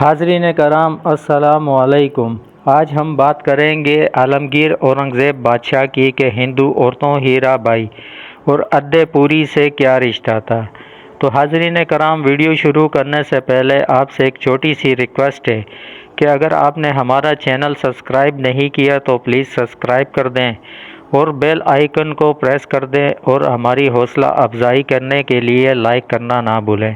حاضرین کرام السلام علیکم۔ آج ہم بات کریں گے عالمگیر اورنگزیب بادشاہ کی کہ ہندو عورتوں ہیرا بائی اور ادے پوری سے کیا رشتہ تھا۔ تو حاضرین کرام، ویڈیو شروع کرنے سے پہلے آپ سے ایک چھوٹی سی ریکویسٹ ہے کہ اگر آپ نے ہمارا چینل سبسکرائب نہیں کیا تو پلیز سبسکرائب کر دیں اور بیل آئیکن کو پریس کر دیں اور ہماری حوصلہ افزائی کرنے کے لیے لائک کرنا نہ بھولیں۔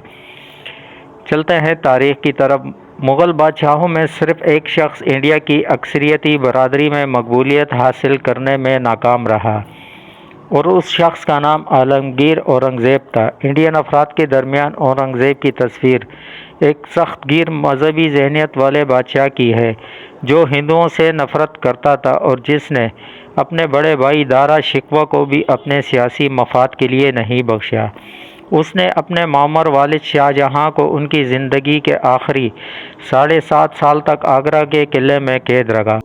چلتے ہیں تاریخ کی طرف۔ مغل بادشاہوں میں صرف ایک شخص انڈیا کی اکثریتی برادری میں مقبولیت حاصل کرنے میں ناکام رہا اور اس شخص کا نام عالمگیر اورنگزیب تھا۔ انڈین افراد کے درمیان اورنگزیب کی تصویر ایک سخت گیر مذہبی ذہنیت والے بادشاہ کی ہے جو ہندوؤں سے نفرت کرتا تھا اور جس نے اپنے بڑے بھائی دارا شکوہ کو بھی اپنے سیاسی مفاد کے لیے نہیں بخشا۔ اس نے اپنے معمر والد شاہ جہاں کو ان کی زندگی کے آخری 7.5 سال تک آگرہ کے قلعے میں قید رکھا۔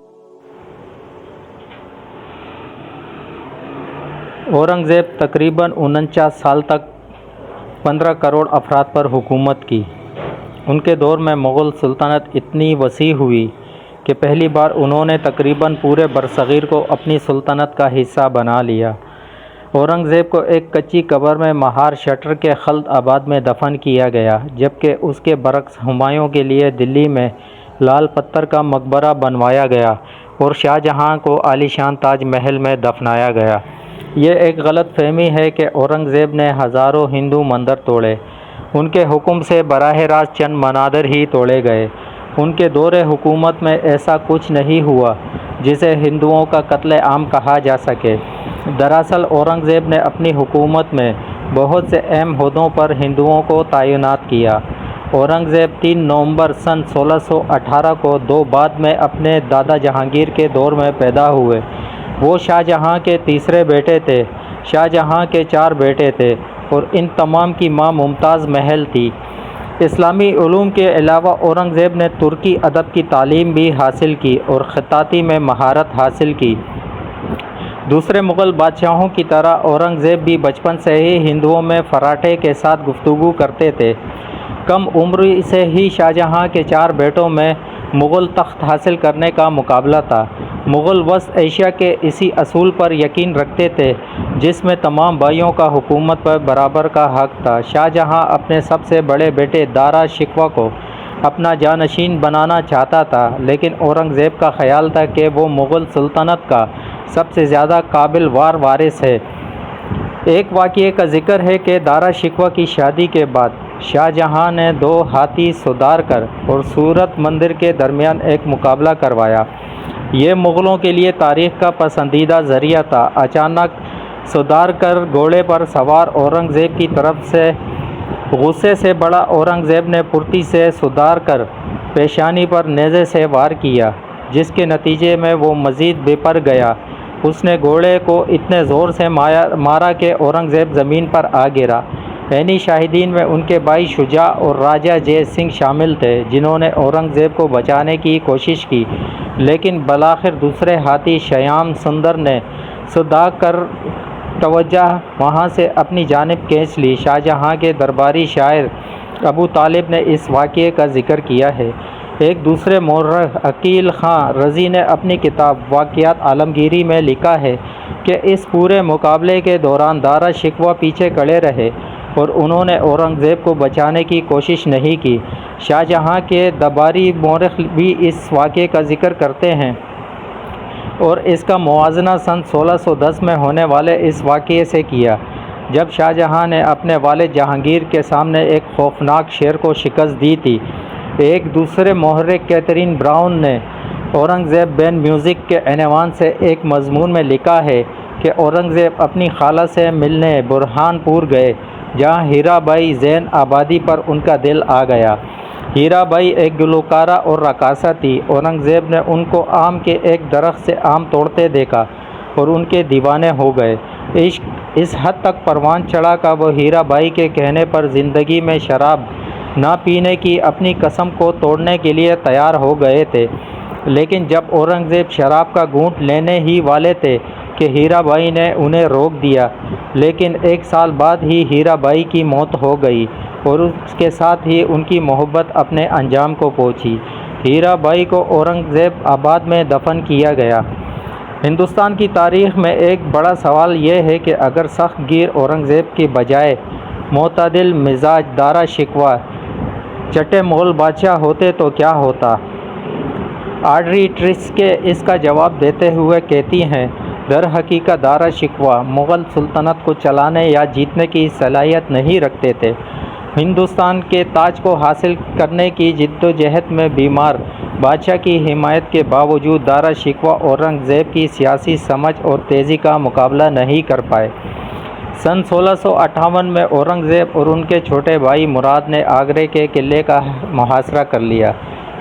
اورنگزیب تقریباً 49 سال تک 15 کروڑ افراد پر حکومت کی۔ ان کے دور میں مغل سلطنت اتنی وسیع ہوئی کہ پہلی بار انہوں نے تقریباً پورے برصغیر کو اپنی سلطنت کا حصہ بنا لیا۔ اورنگزیب کو ایک کچی قبر میں مہار شٹر کے خلد آباد میں دفن کیا گیا، جبکہ اس کے برعکس ہمایوں کے لیے دلی میں لال پتھر کا مقبرہ بنوایا گیا اور شاہ جہاں کو عالیشان تاج محل میں دفنایا گیا۔ یہ ایک غلط فہمی ہے کہ اورنگزیب نے ہزاروں ہندو مندر توڑے۔ ان کے حکم سے براہ راست چند منادر ہی توڑے گئے۔ ان کے دور حکومت میں ایسا کچھ نہیں ہوا جسے ہندوؤں کا قتل عام کہا جا سکے۔ دراصل اورنگزیب نے اپنی حکومت میں بہت سے اہم عہدوں پر ہندوؤں کو تعینات کیا۔ اورنگزیب 3 نومبر سن 1618 کو 2 بعد میں اپنے دادا جہانگیر کے دور میں پیدا ہوئے۔ وہ شاہ جہاں کے تیسرے بیٹے تھے۔ شاہ جہاں کے 4 بیٹے تھے اور ان تمام کی ماں ممتاز محل تھی۔ اسلامی علوم کے علاوہ اورنگزیب نے ترکی ادب کی تعلیم بھی حاصل کی اور خطاطی میں مہارت حاصل کی۔ دوسرے مغل بادشاہوں کی طرح اورنگزیب بھی بچپن سے ہی ہندوؤں میں فراٹے کے ساتھ گفتگو کرتے تھے۔ کم عمری سے ہی شاہ جہاں کے 4 بیٹوں میں مغل تخت حاصل کرنے کا مقابلہ تھا۔ مغل وسط ایشیا کے اسی اصول پر یقین رکھتے تھے جس میں تمام بھائیوں کا حکومت پر برابر کا حق تھا۔ شاہ جہاں اپنے سب سے بڑے بیٹے دارا شکوہ کو اپنا جانشین بنانا چاہتا تھا، لیکن اورنگزیب کا خیال تھا کہ وہ مغل سلطنت کا سب سے زیادہ قابل وارث ہے۔ ایک واقعے کا ذکر ہے کہ دارا شکوہ کی شادی کے بعد شاہ جہاں نے 2 ہاتھی سودارکر اور سورت مندر کے درمیان ایک مقابلہ کروایا۔ یہ مغلوں کے لیے تاریخ کا پسندیدہ ذریعہ تھا۔ اچانک سودارکر گھوڑے پر سوار اورنگزیب کی طرف سے غصے سے بڑھا۔ اورنگزیب نے پھرتی سے سودارکر پیشانی پر نیزے سے وار کیا، جس کے نتیجے میں وہ مزید بپر گیا۔ اس نے گھوڑے کو اتنے زور سے مارا کہ اورنگزیب زمین پر آ گرا۔ عینی شاہدین میں ان کے بھائی شجاع اور راجہ جے سنگھ شامل تھے، جنہوں نے اورنگزیب کو بچانے کی کوشش کی، لیکن بالآخر دوسرے ہاتھی شیام سندر نے سودارکر توجہ وہاں سے اپنی جانب کھینچ لی۔ شاہ جہاں کے درباری شاعر ابو طالب نے اس واقعے کا ذکر کیا ہے۔ ایک دوسرے مورخ عقیل خان رضی نے اپنی کتاب واقعات عالمگیری میں لکھا ہے کہ اس پورے مقابلے کے دوران دارا شکوہ پیچھے کھڑے رہے اور انہوں نے اورنگزیب کو بچانے کی کوشش نہیں کی۔ شاہ جہاں کے درباری مورخ بھی اس واقعے کا ذکر کرتے ہیں اور اس کا موازنہ سن 1610 میں ہونے والے اس واقعے سے کیا جب شاہ جہاں نے اپنے والد جہانگیر کے سامنے ایک خوفناک شیر کو شکست دی تھی۔ ایک دوسرے محرک کیتھرین براؤن نے اورنگزیب بین میوزک کے عنوان سے ایک مضمون میں لکھا ہے کہ اورنگزیب اپنی خالہ سے ملنے برہان پور گئے، جہاں ہیرا بائی زین آبادی پر ان کا دل آ گیا۔ ہیرا بائی ایک گلوکارہ اور رقاصہ تھی۔ اورنگزیب نے ان کو آم کے ایک درخت سے آم توڑتے دیکھا اور ان کے دیوانے ہو گئے۔ عشق اس حد تک پروان چڑھا کہ وہ ہیرا بائی کے کہنے پر زندگی میں شراب نہ پینے کی اپنی قسم کو توڑنے کے لیے تیار ہو گئے تھے، لیکن جب اورنگزیب شراب کا گھونٹ لینے ہی والے تھے کہ ہیرا بائی نے انہیں روک دیا، لیکن 1 سال بعد ہی ہیرا بائی کی موت ہو گئی اور اس کے ساتھ ہی ان کی محبت اپنے انجام کو پہنچی۔ ہیرا بائی کو اورنگزیب آباد میں دفن کیا گیا۔ ہندوستان کی تاریخ میں ایک بڑا سوال یہ ہے کہ اگر سخت گیر اورنگزیب کے بجائے معتدل مزاج دارا شکوہ چٹے مغل بادشاہ ہوتے تو کیا ہوتا؟ آڈری ٹریسکے اس کا جواب دیتے ہوئے کہتی ہیں، در حقیقت دارا شکوہ مغل سلطنت کو چلانے یا جیتنے کی صلاحیت نہیں رکھتے تھے۔ ہندوستان کے تاج کو حاصل کرنے کی جدوجہد میں بیمار بادشاہ کی حمایت کے باوجود دارا شکوہ اورنگزیب کی سیاسی سمجھ اور تیزی کا مقابلہ نہیں کر پائے۔ سن 1658 میں اورنگزیب اور ان کے چھوٹے بھائی مراد نے آگرے کے قلعے کا محاصرہ کر لیا۔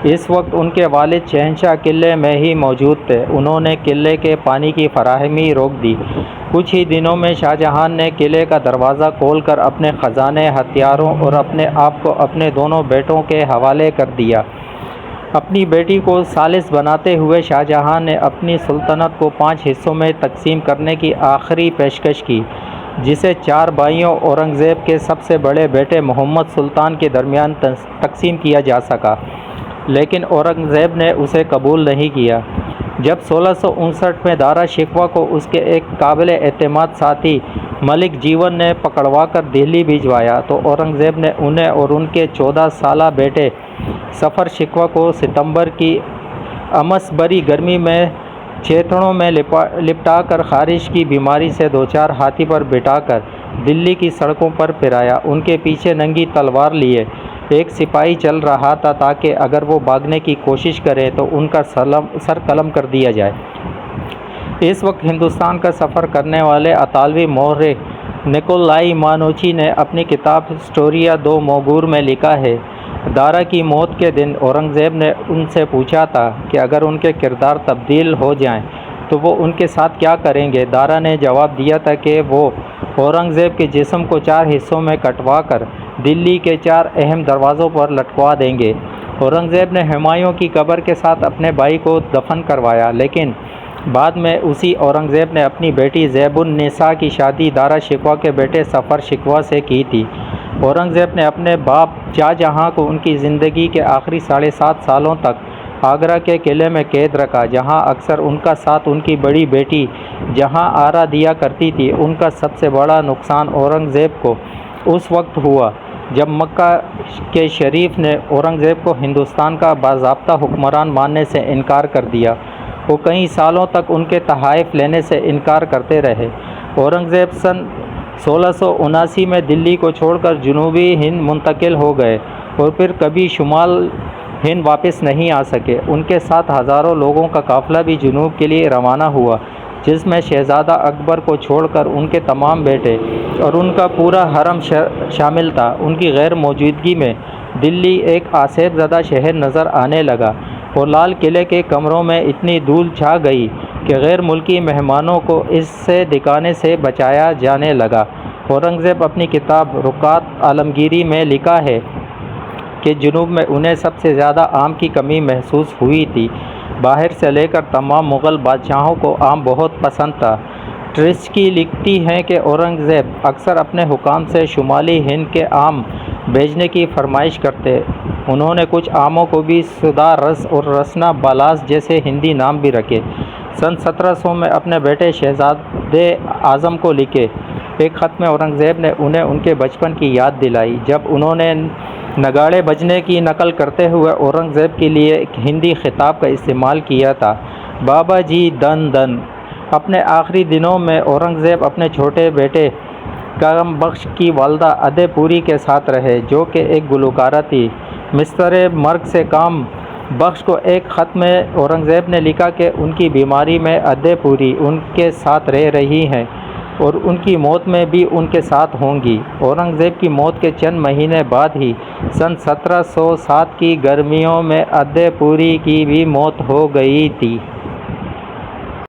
اس وقت ان کے والد شہنشاہ قلعے میں ہی موجود تھے۔ انہوں نے قلعے کے پانی کی فراہمی روک دی۔ کچھ ہی دنوں میں شاہ جہاں نے قلعے کا دروازہ کھول کر اپنے خزانے، ہتھیاروں اور اپنے آپ کو اپنے دونوں بیٹوں کے حوالے کر دیا۔ اپنی بیٹی کو ثالث بناتے ہوئے شاہ جہاں نے اپنی سلطنت کو 5 حصوں میں تقسیم کرنے کی آخری پیشکش کی، جسے 4 بھائیوں اورنگزیب کے سب سے بڑے بیٹے محمد سلطان کے درمیان تقسیم کیا جا سکا، لیکن اورنگزیب نے اسے قبول نہیں کیا۔ جب 1659 میں دارا شکوہ کو اس کے ایک قابل اعتماد ساتھی ملک جیون نے پکڑوا کر دہلی بھجوایا تو اورنگزیب نے انہیں اور ان کے 14 سالہ بیٹے ظفر شکوہ کو ستمبر کی امس بری گرمی میں چیتڑوں میں لپٹا کر خارش کی بیماری سے دوچار ہاتھی پر بٹھا کر دلی کی سڑکوں پر پھرایا۔ ان کے پیچھے ننگی تلوار لیے ایک سپاہی چل رہا تھا تاکہ اگر وہ بھاگنے کی کوشش کرے تو ان کا سر قلم کر دیا جائے۔ اس وقت ہندوستان کا سفر کرنے والے اطالوی مورخ نکولائی مانوچی نے اپنی کتاب اسٹوریا دو موگور میں لکھا ہے، دارا کی موت کے دن اورنگزیب نے ان سے پوچھا تھا کہ اگر ان کے کردار تبدیل ہو جائیں تو وہ ان کے ساتھ کیا کریں گے۔ دارا نے جواب دیا تھا کہ وہ اورنگزیب کے جسم کو 4 حصوں میں کٹوا کر دلی کے 4 اہم دروازوں پر لٹکوا دیں گے۔ اورنگزیب نے ہمایوں کی قبر کے ساتھ اپنے بھائی کو دفن کروایا، لیکن بعد میں اسی اورنگزیب نے اپنی بیٹی زیب النساء کی شادی دارا شکوہ کے بیٹے ظفر شکوہ سے کی تھی۔ اورنگزیب نے اپنے باپ شاہ جہاں کو ان کی زندگی کے آخری 7.5 سالوں تک آگرہ کے قلعے میں قید رکھا، جہاں اکثر ان کا ساتھ ان کی بڑی بیٹی جہاں آرا دیا کرتی تھی۔ ان کا سب سے بڑا نقصان اورنگزیب کو اس وقت ہوا جب مکہ کے شریف نے اورنگزیب کو ہندوستان کا باضابطہ حکمران ماننے سے انکار کر دیا۔ وہ کئی سالوں تک ان کے تحائف لینے سے انکار کرتے رہے۔ اورنگزیب سن 1679 میں دلی کو چھوڑ کر جنوبی ہند منتقل ہو گئے اور پھر کبھی شمال ہند واپس نہیں آ سکے۔ ان کے ساتھ ہزاروں لوگوں کا قافلہ بھی جنوب کے لیے روانہ ہوا، جس میں شہزادہ اکبر کو چھوڑ کر ان کے تمام بیٹے اور ان کا پورا حرم شامل تھا۔ ان کی غیر موجودگی میں دلی ایک آسیب زدہ شہر نظر آنے لگا اور لال قلعے کے کمروں میں اتنی دھول چھا گئی کہ غیر ملکی مہمانوں کو اس سے دکھانے سے بچایا جانے لگا۔ اورنگزیب اپنی کتاب رکات عالمگیری میں لکھا ہے کہ جنوب میں انہیں سب سے زیادہ آم کی کمی محسوس ہوئی تھی۔ باہر سے لے کر تمام مغل بادشاہوں کو آم بہت پسند تھا۔ ٹریسکی لکھتی ہیں کہ اورنگزیب اکثر اپنے حکام سے شمالی ہند کے آم بھیجنے کی فرمائش کرتے۔ انہوں نے کچھ آموں کو بھی سدا رس اور رسنا بالاس جیسے ہندی نام بھی رکھے۔ سن 1700 میں اپنے بیٹے شہزادے اعظم کو لکھے ایک خط میں اورنگزیب نے انہیں ان کے بچپن کی یاد دلائی، جب انہوں نے نگاڑے بجنے کی نقل کرتے ہوئے اورنگزیب کے لیے ایک ہندی خطاب کا استعمال کیا تھا، بابا جی دن دن۔ اپنے آخری دنوں میں اورنگزیب اپنے چھوٹے بیٹے کام بخش کی والدہ ادے پوری کے ساتھ رہے، جو کہ ایک گلوکارہ تھی۔ مستر مرگ سے کام بخش کو ایک خط میں اورنگزیب نے لکھا کہ ان کی بیماری میں ادے پوری ان کے ساتھ رہ رہی ہیں اور ان کی موت میں بھی ان کے ساتھ ہوں گی۔ اورنگزیب کی موت کے چند مہینے بعد ہی سن 1707 کی گرمیوں میں ادے پوری کی بھی موت ہو گئی تھی۔